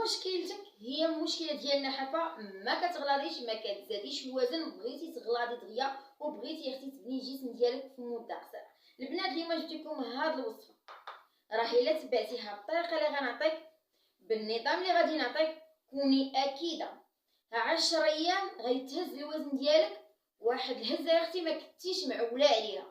مشكلتك هي مشكله ديال النحافه، ما كتغلاضيش ما كتزاديش الوزن، بغيتي تغلاضي دغيا وبغيتي اختي تبني الجسم ديالك في مده قصيره. البنات اليوم جبت لكم هاد الوصفه، راه الا تبعتيها بالطريقه اللي غنعطيك بالنظام اللي غادي نعطيك كوني اكيده 10 ايام غيتهز الوزن ديالك. واحد الهزه يا اختي ما كنتيش معوله عليها،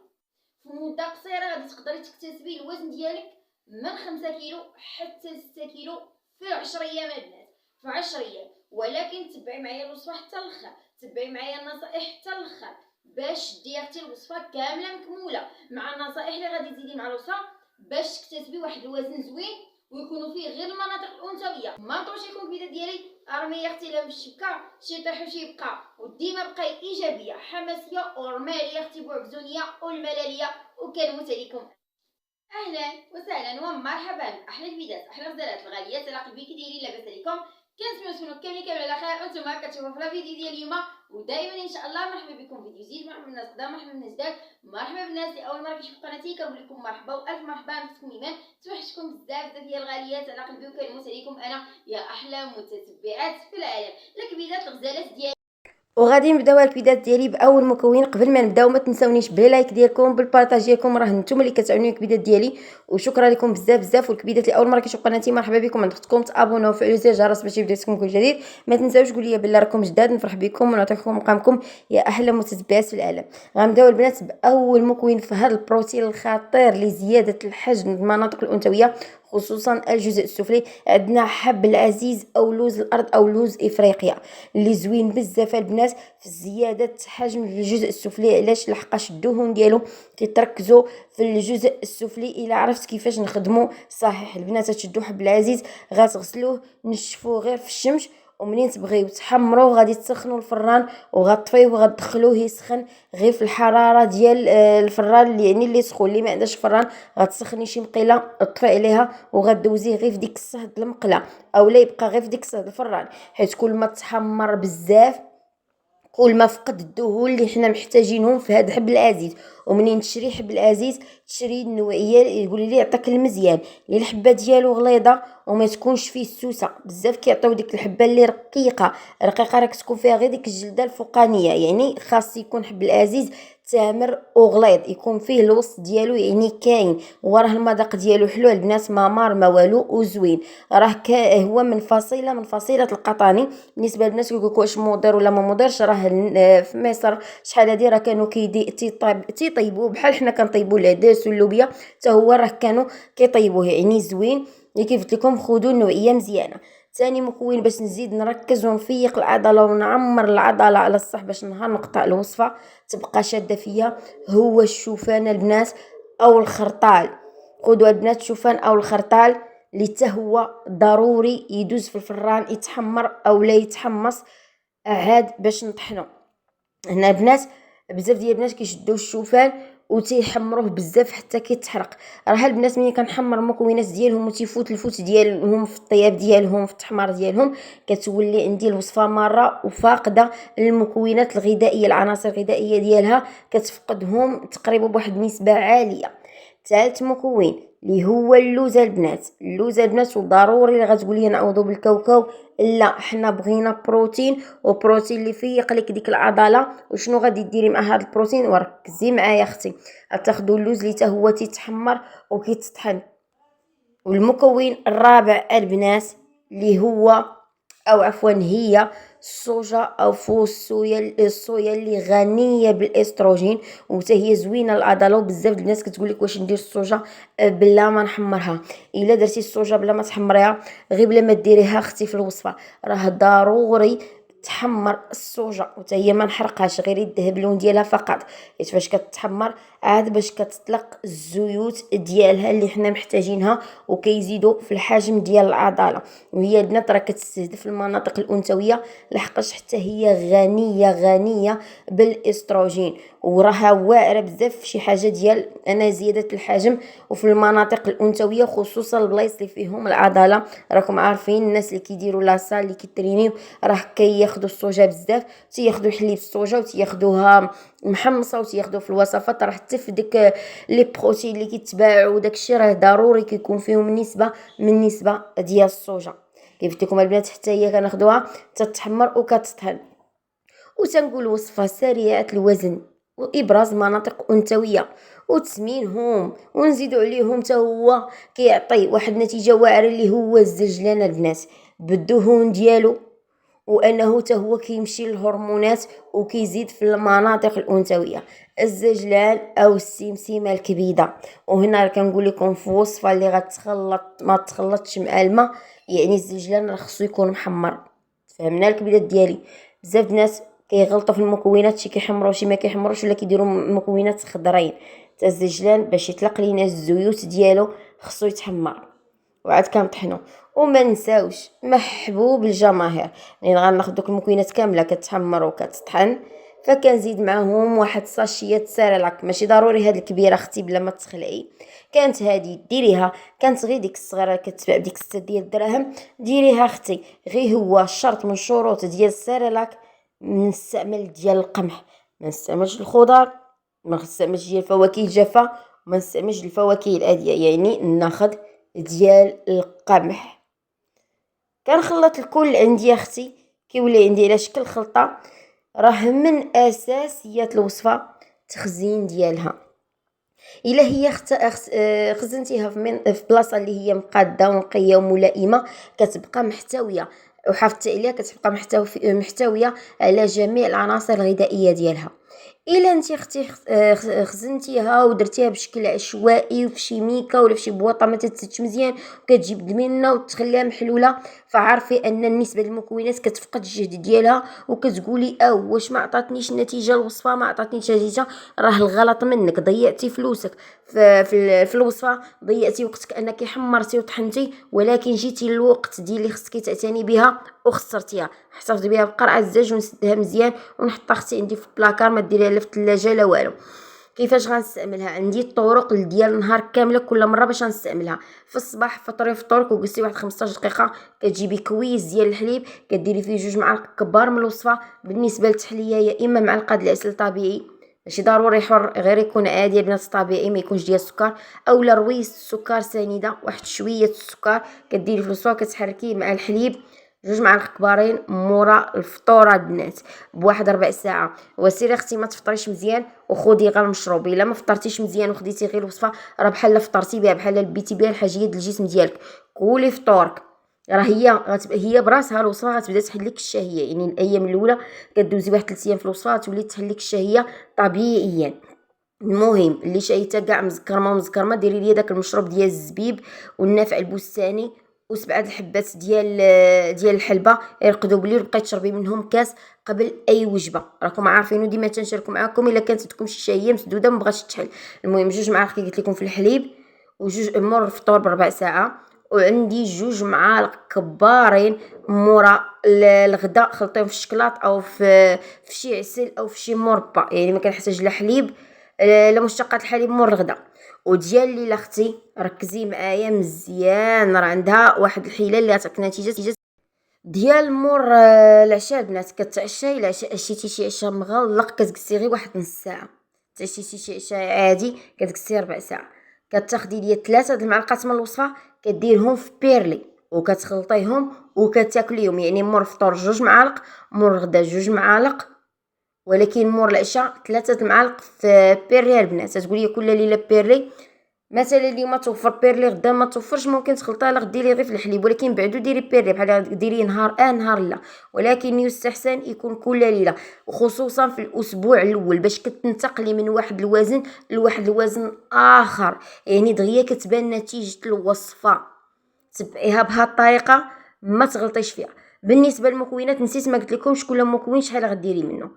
في مده قصيره غادي تقدري تكتسبي الوزن ديالك من 5 كيلو حتى 6 كيلو في 10 ايام البنات، في 10 ايام. ولكن تبعي معايا الوصفه حتى الاخر، تبعي معايا النصائح حتى الاخر باش دي اختي الوصفه كامله مكموله مع النصائح اللي غادي تزيدي مع الوصفه باش تكتسبي واحد الوزن زوين ويكونوا فيه غير المناطق الانثويه. ما نطولش لكم الفيديو ديالي، ارمي يا اختي لا في الشبكه شي طيح وشي يبقى، وديما بقاي ايجابيه حماسيه ورماليه يا اختي بوعكزونيه والملاليه. وكنموت عليكم. اهلا وسهلا ومرحبا، احلى البيدات احلى الغزالات الغاليات على قلبي. كي دايرين لاباس عليكم؟ كنتمنى كاملين على خير. انتم كتشوفوا في الفيديو ديال اليوم ودائما ان شاء الله مرحبا بكم فيديو جديد. مرحبا بالناس قدام، مرحبا بالناس جداد، مرحبا بالناس اللي اول مره كيشوفوا قناتي. كنقول لكم مرحبا والف مرحبا بكم ايمان. توحشتكم بزاف ديال الغاليات على قلبي وكنموت عليكم انا يا احلى متتبعات في العالم. الكبيدات الغزالات ديال وغادي نبداو البيدات ديالي باول مكون. قبل ما نبداو ما تنساونيش باللايك ديالكم بالبارطاج ديالكم، راه نتوما اللي كتعاونوني الكبيدات ديالي. وشكرا لكم بزاف بزاف. والكبيدات اللي اول مره كيشوفوا قناتي مرحبا بكم، عند اختكم تابوناو وفعلوا زر الجرس باش يبداكم كل جديد. ما تنساوش قولوا لي بلا راكم جداد، نفرح بكم ونعطيكم مقامكم يا احلى متتبعات في العالم. غنبداو البنات باول مكون في هذا البروتين الخطير لزياده الحجم في المناطق الانثويه خصوصا الجزء السفلي. عندنا حب العزيز او لوز الارض او لوز افريقيا اللي زوين بزاف البنات في زياده حجم الجزء السفلي. علاش؟ لحقاش الدهون ديالو كيتركزوا في الجزء السفلي. الا عرفت كيفاش نخدموا صحيح البنات، تشدوا حب العزيز غتغسلوه نشفوه غير في الشمس، ومنين تبغيو تحمروه غادي تسخنوا الفران وغطفيوه وغتدخلوه يسخن غير في الحراره ديال الفران اللي يعني اللي سخون. اللي ما عندهاش فران غتسخني شي مقيله طفي عليها وغدوزيه غير في ديك الصهد المقله، اولا يبقى غير في ديك الصهد الفران، حيت كل ما تحمر بزاف كل ما فقد الدهون اللي حنا محتاجينهم في هذا حب العزيز. ومنين تشري حب العزيز تشري النوعيه يقول لي يعطيك المزيان اللي الحبه ديالو غليظه وما تكونش فيه السوسه بزاف. كيعطيو ديك الحبه اللي رقيقه راك تكون فيها غير ديك الجلده الفوقانيه، يعني خاص يكون حب العزيز تامر وغليظ، يكون فيه الوسط ديالو يعني كاين، وراه المذاق ديالو حلو البنات، ما مار ما والو وزوين. راه هو من فصيله القطاني. بالنسبه للناس يقول لك واش مضر ولا ما مضرش، راه في مصر شحال هادي راه كانوا تيطيبوه بحال حنا كنطيبوا العدس واللوبيا، حتى هو راه كانوا كيطيبوه يعني زوين. اللي كيف قلت لكم خذوا النوعيه مزيانه. ثاني مكون باش نزيد نركز ونفيق العضله ونعمر العضله على الصح باش نهار نقطع الوصفه تبقى شاده فيا، هو الشوفان البنات او الخرطال. خذوا البنات الشوفان او الخرطال اللي حتى هو ضروري يدوز في الفران يتحمر او لا يتحمص عاد باش نطحنو. هنا البنات بزاف ديال البنات كيشدوا الشوفان وتيحمروه بزاف حتى كيتحرق. راه البنات ملي كنحمر المكونات ديالهم وتيفوت الفوت ديالهم في الطياب ديالهم في التحمار ديالهم، كتولي عندي الوصفه مره وفاقده المكونات الغذائيه، العناصر الغذائيه ديالها كتفقدهم تقريبا بواحد النسبه عاليه. ثالث مكون اللي هو اللوز البنات. اللوز البنات وضروري اللي غتقول لي نعوضوا بالكاوكاو، لا حنا بغينا بروتين، وبروتين اللي فيق لك ديك العضله. وشنو غادي ديري مع هذا البروتين؟ وركزي معايا اختي، غتاخذوا اللوز اللي حتى هو تيتحمر وكيتطحن. والمكون الرابع البنات اللي هو او عفوا هي الصوجا او فوس الصويا اللي غنيه بالاستروجين وحتى هي زوينه العضله. وبزاف الناس كتقول لك واش ندير الصوجا بلا ما نحمرها. الا درتي الصوجا بلا ما تحمريها غير بلا ما ديريها اختي في الوصفه، راه ضروري تحمر الصوجا وحتى هي ما نحرقهاش غير يذهب اللون ديالها فقط، حيت فاش كتحمر عاد باش كتطلق الزيوت ديالها اللي حنا محتاجينها وكيزيدوا في الحجم ديال العضله. وهي البنات راه كتستهدف المناطق الانثويه لحقاش حتى هي غنيه بالاستروجين، وراها واعره بزاف في شي حاجه ديال انا زياده الحجم وفي المناطق الانثويه خصوصا البلايص اللي فيهم العضله. راكم عارفين الناس اللي كيديروا لاصال اللي كيترينيو راه كياخذوا الصوجا بزاف، تياخذوا حليب الصوجا وتياخذوها محمصه وتياخذوا في الوصفات. راه حتى في ديك لي بروتين اللي كيتباعوا وداكشي راه ضروري كيكون فيهم نسبه ديال الصوجا. كيف قلت لكم البنات حتى هي كناخدوها تتحمر وكتطحن. وتنقول وصفة سريعة الوزن وإبراز مناطق أنثوية وتسمينهم، ونزيدو عليهم تا هو كيعطي واحد النتيجة واعرة اللي هو الزجلان البنات بالدهون ديالو، وانه تا هو كيمشي للهرمونات وكيزيد في المناطق الانثويه، الزجلان او السمسمه الكبيده. وهنا كنقول لكم في وصفه اللي غتخلط ما تخلطش مع الماء، يعني الزجلان راه خصو يكون محمر. فهمنا الكبيدات ديالي. بزاف الناس كيغلطوا في المكونات، شي كيحمروا شي ما كيحمروش ولا كيديروا مكونات خضرين. تا الزجلان باش يطلق لينا الزيوت ديالو خصو يتحمر وعاد كنطحنو. وما نساوش محبوب الجماهير، يعني غناخد دوك المكونات كامله كتحمر وكتطحن، فكنزيد معاهم واحد ساشيات سيريلاك. ماشي ضروري هاد الكبيره اختي بلا ما تخلعي، كانت هادي ديريها، كانت غير ديك الصغيره كتباع بديك 6 ديال الدراهم ديريها اختي. غير هو شرط من شروط ديال السيريلاك نستعمل ديال القمح، ما نستعملش الخضر، ما نستعملش ديال الفواكه الجافه، ما نستعملش الفواكه العاديه، يعني ناخد ديال القمح. كنخلط الكل عندي اختي كيولي عندي على شكل خلطه. راه من اساسيات الوصفه تخزين ديالها، الا هي خزنتيها في بلاصه اللي هي مقاده ونقيه وملائمه كتبقى محتويه، وحافظتي عليها كتبقى محتويه على جميع العناصر الغذائيه ديالها. الا انت اختي خزنتيها ودرتيها بشكل عشوائي وفي شي ميكا ولا في شي بواطه ما تتسدش مزيان وكتجيب منها وتخليها محلوله، فعارفي ان النسبه المكونات كتفقد الجهد ديالها وكتقولي واش ما عطاتنيش النتيجه الوصفه، ما عطاتنيش نتيجه. راه الغلط منك، ضيعتي فلوسك في الوصفه، ضيعتي وقتك انك حمرتي وطحنتي، ولكن جيتي الوقت ديال اللي خصك تعتني بها وخسرتيها. احتفظي بها بقرعه الزاج ونسدها مزيان ونحطها اختي عندي في البلاكار، ما ديريها لا في الثلاجه لا والو. كيفاش غنستعملها؟ عندي الطرق ديال النهار كامله كل مره باش نستعملها. في الصباح فطري فطورك وجلسي واحد 15 دقيقه، كتجيبي كويس ديال الحليب كديري فيه 2 معالق كبار من الوصفه. بالنسبه للتحليه يا اما معلقه ديال العسل طبيعي، ماشي ضروري حر، غير يكون عادي البنات طبيعي ما يكونش ديال السكر، اولا رويس السكر سنيده، واحد شويه السكر كديري في الوصفه كتحركيه مع الحليب. 2 معالق كبارين مورا الفطوره البنات بواحد 4 ساعه. وسيري اختي ما تفطريش مزيان وخدي غير المشروب. الا ما فطرتيش مزيان وخديتي غير الوصفه راه بحال فطرتي بها، بحال لبيتي بها الحاجيه ديال الجسم ديالك. كولي فطورك، راه هي براسها الوصفه غتبدا تحل لك الشهيه، يعني الايام الاولى كدوزي واحد 3 ايام في الوصفه تولي تحل لك الشهيه طبيعيا. المهم اللي شايته كاع مزكرمه ديري لي داك المشروب ديال الزبيب والنافع البستاني و7 الحبات ديال الحلبه، يرقدوا بالليل وبقيت تشربي منهم كاس قبل اي وجبه. راكم عارفين وديما تنشاركوا معكم الا كانت عندكم شي شهيه مسدوده ما بغاتش تحل. المهم 2 معالق كي قلت لكم في الحليب و2 مور الفطور ب4 ساعه، وعندي 2 معالق كبارين مورا الغداء خلطيهم في الشكلاط او في شي عسل او في شي مربى، يعني ما كنحتاج لا حليب لا مشتقات الحليب مور الغداء. وديال الليل اختي ركزي معايا مزيان، راه عندها واحد الحيله اللي غتعطيك نتيجه ديال مور العشاء البنات. كتعشاي العشاء عشيتي شي عشاء مغلق كتجلسي غير واحد نص ساعه، تعشيتي شي عشاء عادي كتجلسي 4 ساعه. كتاخدي ليا 3 المعلقات من الوصفه كديرهم في بيرلي وكتخلطيهم وكتاكليهم، يعني مور الفطور 2 معالق، مور الغدا 2 معالق، ولكن مور العشاء 3 معالق في بيرلي البنات. تقولي كل ليله بيرلي، مثلا اليوم توفر بيرلي غدا ما توفرش ممكن تخلطيها لا ديري غير في الحليب، ولكن بعدو ديري بيرلي بحال ديري نهار نهار لا، ولكن يستحسن يكون كل ليله وخصوصا في الاسبوع الاول باش كتنتقلي من واحد الوزن لواحد الوزن اخر، يعني دغيا كتبان نتيجه الوصفه. تبعيها بهذه الطريقه ما تغلطيش فيها. بالنسبه للمكونات نسيت ما قلت لكمش كل مكون شحال غديري منه.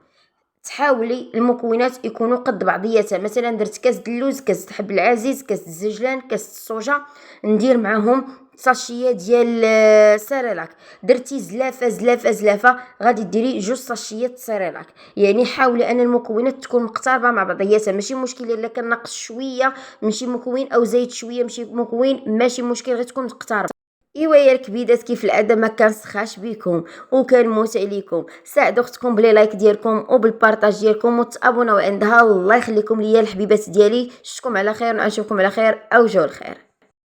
تحاولي المكونات يكونوا قد بعضياتها، مثلا درت كاس اللوز، كاس الحب العزيز، كاس الزجلان، كاس الصوجه، ندير معاهم ساشيه ديال سيريلاك. درتي زلافه غادي ديري 2 ساشيات سيريلاك. يعني حاولي ان المكونات تكون مقتربه مع بعضياتها، ماشي مشكل الا كان ناقص شويه من شي مكون او زايد شويه من شي مكون، ماشي مشكل غير تكون مقتربه. ايوا يا الكبيدات كيف العاده ما كنسخاش بكم وكنموت عليكم. ساعدوا اختكم بلي لايك ديالكم وبالبارطاج ديالكم وتابوناو عندها. الله يخليكم ليا الحبيبات ديالي، شكرا على خير ونشوفكم على خير. اوجه الخير.